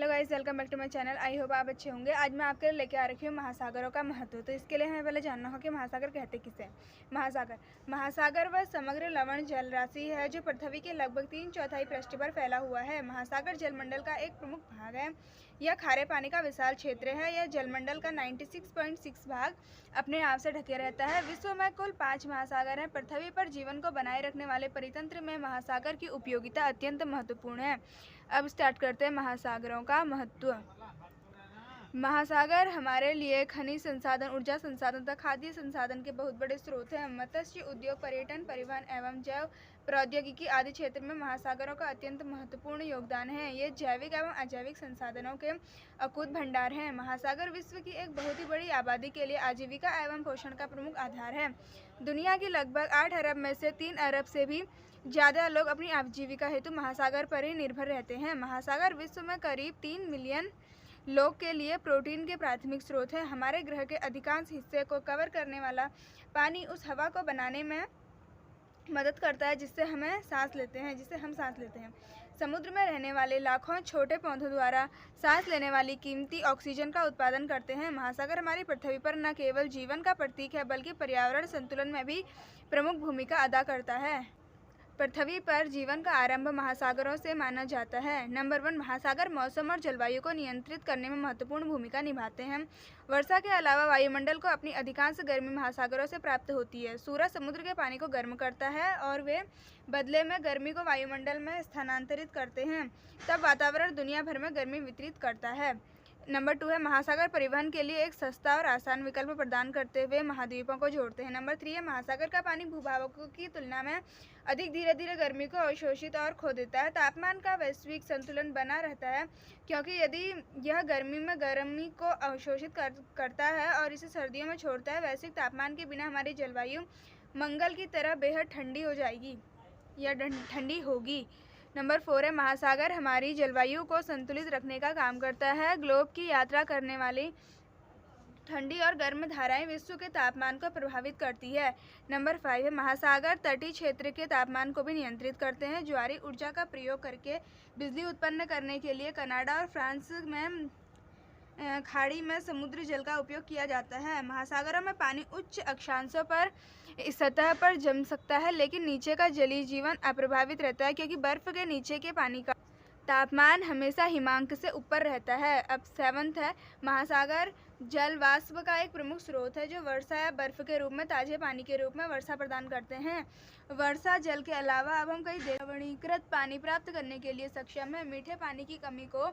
Hello guys, welcome back to my channel. I hope आप अच्छे होंगे। आज मैं आपके लिए लेके आ रखी हूँ महासागरों का महत्व। तो इसके लिए हमें पहले जानना होगा कि महासागर कहते किसे हैं। महासागर वह समग्र लवण जल राशि है जो पृथ्वी के लगभग 3/4 पृष्ठ पर फैला हुआ है। महासागर जलमंडल का एक प्रमुख भाग है। यह खारे पानी का विशाल क्षेत्र है। यह जलमंडल का 96.6 भाग अपने आप से ढके रहता है। विश्व में कुल 5 महासागर हैं। पृथ्वी पर जीवन को बनाए रखने वाले परितंत्र में महासागर की उपयोगिता अत्यंत महत्वपूर्ण है। अब स्टार्ट करते हैं महासागरों का महत्व। महासागर हमारे लिए खनिज संसाधन, ऊर्जा संसाधन तथा खाद्य संसाधन के बहुत बड़े स्रोत हैं। मत्स्य उद्योग, पर्यटन, परिवहन एवं जैव प्रौद्योगिकी आदि क्षेत्र में महासागरों का अत्यंत महत्वपूर्ण योगदान है। ये जैविक एवं अजैविक संसाधनों के अकूत भंडार हैं। महासागर विश्व की एक बहुत ही बड़ी आबादी के लिए आजीविका एवं पोषण का प्रमुख आधार है। दुनिया की लगभग 8 अरब में से 3 अरब से भी ज़्यादा लोग अपनी आजीविका हेतु महासागर पर ही निर्भर रहते हैं। महासागर विश्व में करीब 3 मिलियन लोग के लिए प्रोटीन के प्राथमिक स्रोत हैं। हमारे ग्रह के अधिकांश हिस्से को कवर करने वाला पानी उस हवा को बनाने में मदद करता है जिससे हम सांस लेते हैं। समुद्र में रहने वाले लाखों छोटे पौधों द्वारा सांस लेने वाली कीमती ऑक्सीजन का उत्पादन करते हैं। महासागर हमारी पृथ्वी पर न केवल जीवन का प्रतीक है बल्कि पर्यावरण संतुलन में भी प्रमुख भूमिका अदा करता है। पृथ्वी पर जीवन का आरंभ महासागरों से माना जाता है। नंबर 1, महासागर मौसम और जलवायु को नियंत्रित करने में महत्वपूर्ण भूमिका निभाते हैं। वर्षा के अलावा वायुमंडल को अपनी अधिकांश गर्मी महासागरों से प्राप्त होती है। सूरज समुद्र के पानी को गर्म करता है और वे बदले में गर्मी को वायुमंडल में स्थानांतरित करते हैं। तब वातावरण दुनिया भर में गर्मी वितरित करता है। नंबर 2 है, महासागर परिवहन के लिए एक सस्ता और आसान विकल्प प्रदान करते हुए महाद्वीपों को जोड़ते हैं। नंबर 3 है, महासागर का पानी भूभागों की तुलना में अधिक धीरे धीरे गर्मी को अवशोषित और खो देता है। तापमान का वैश्विक संतुलन बना रहता है क्योंकि यदि यह गर्मी में गर्मी को अवशोषित करता है और इसे सर्दियों में छोड़ता है। वैश्विक तापमान के बिना हमारी जलवायु मंगल की तरह बेहद ठंडी हो जाएगी या ठंडी होगी। नंबर 4 है, महासागर हमारी जलवायु को संतुलित रखने का काम करता है। ग्लोब की यात्रा करने वाली ठंडी और गर्म धाराएं विश्व के तापमान को प्रभावित करती है। नंबर 5 है, महासागर तटीय क्षेत्र के तापमान को भी नियंत्रित करते हैं। ज्वारीय ऊर्जा का प्रयोग करके बिजली उत्पन्न करने के लिए कनाडा और फ्रांस में खाड़ी में समुद्री जल का उपयोग किया जाता है। महासागरों में पानी उच्च अक्षांशों पर सतह पर जम सकता है लेकिन नीचे का जलीय जीवन अप्रभावित रहता है क्योंकि बर्फ के नीचे के पानी का तापमान हमेशा हिमांक से ऊपर रहता है। अब 7th है, महासागर जल वाष्प का एक प्रमुख स्रोत है जो वर्षा या बर्फ के रूप में ताजे पानी के रूप में वर्षा प्रदान करते हैं। वर्षा जल के अलावा अब हम कई लवणीकृत पानी प्राप्त करने के लिए सक्षम है। मीठे पानी की कमी को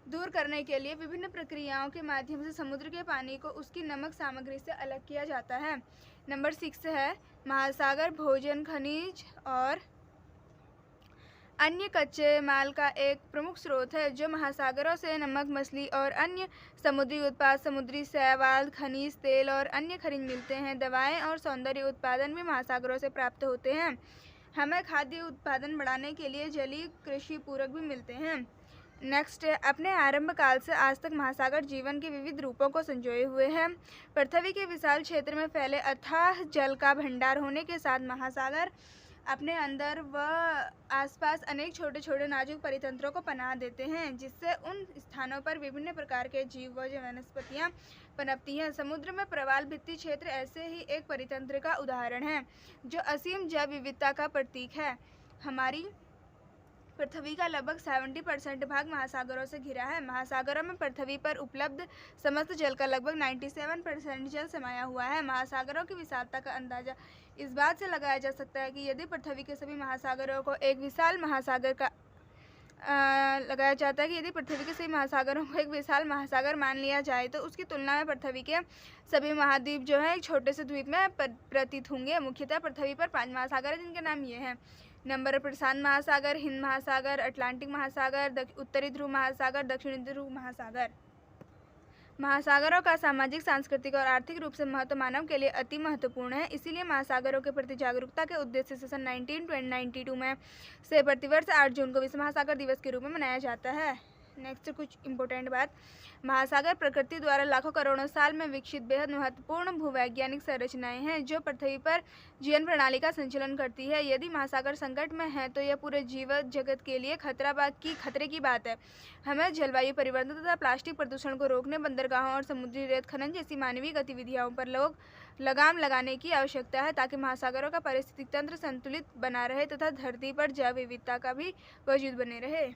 दूर करने के लिए विभिन्न प्रक्रियाओं के माध्यम से समुद्र के पानी को उसकी नमक सामग्री से अलग किया जाता है। नंबर 6 है, महासागर भोजन, खनिज और अन्य कच्चे माल का एक प्रमुख स्रोत है जो महासागरों से नमक, मछली और अन्य समुद्री उत्पाद, समुद्री शैवाल, खनिज तेल और अन्य खनिज मिलते हैं। दवाएं और सौंदर्य उत्पादन भी महासागरों से प्राप्त होते हैं। हमें खाद्य उत्पादन बढ़ाने के लिए जलीय कृषि पूरक भी मिलते हैं। नेक्स्ट है, अपने आरंभ काल से आज तक महासागर जीवन के विविध रूपों को संजोए हुए हैं। पृथ्वी के विशाल क्षेत्र में फैले अथाह जल का भंडार होने के साथ महासागर अपने अंदर व आसपास अनेक छोटे छोटे नाजुक परितंत्रों को पनाह देते हैं जिससे उन स्थानों पर विभिन्न प्रकार के जीव व वनस्पतियां पनपती हैं। समुद्र में प्रवाल भित्ति क्षेत्र ऐसे ही एक परितंत्र का उदाहरण है जो असीम जैव विविधता का प्रतीक है। हमारी पृथ्वी का लगभग 70% भाग महासागरों से घिरा है। महासागरों में पृथ्वी पर उपलब्ध समस्त जल का लगभग 97% जल समाया हुआ है। महासागरों की विशालता का अंदाजा इस बात से लगाया जा सकता है कि यदि पृथ्वी के सभी महासागरों को एक विशाल महासागर मान लिया जाए तो उसकी तुलना में पृथ्वी के सभी महाद्वीप जो है एक छोटे से द्वीप में प्रतीत होंगे। मुख्यतः पृथ्वी पर 5 महासागर हैं जिनके नाम ये हैं। नंबर प्रशांत महासागर, हिंद महासागर, अटलांटिक महासागर, उत्तरी ध्रुव महासागर, दक्षिणी ध्रुव महासागर। महासागरों का सामाजिक, सांस्कृतिक और आर्थिक रूप से महत्व मानव के लिए अति महत्वपूर्ण है। इसीलिए महासागरों के प्रति जागरूकता के उद्देश्य से सन 1992 में से प्रतिवर्ष 8 जून को विश्व महासागर दिवस के रूप में मनाया जाता है। नेक्स्ट कुछ इम्पोर्टेंट बात, महासागर प्रकृति द्वारा लाखों करोड़ों साल में विकसित बेहद महत्वपूर्ण भूवैज्ञानिक संरचनाएं हैं जो पृथ्वी पर जीवन प्रणाली का संचालन करती है। यदि महासागर संकट में है तो यह पूरे जीव जगत के लिए खतरे की बात है। हमें जलवायु परिवर्तन तथा प्लास्टिक प्रदूषण को रोकने, बंदरगाहों और समुद्री रेत खनन जैसी मानवीय गतिविधियों पर लगाम लगाने की आवश्यकता है ताकि महासागरों का पारिस्थितिक तंत्र संतुलित बना रहे तथा धरती पर जैव विविधता का भी वजूद बने रहे।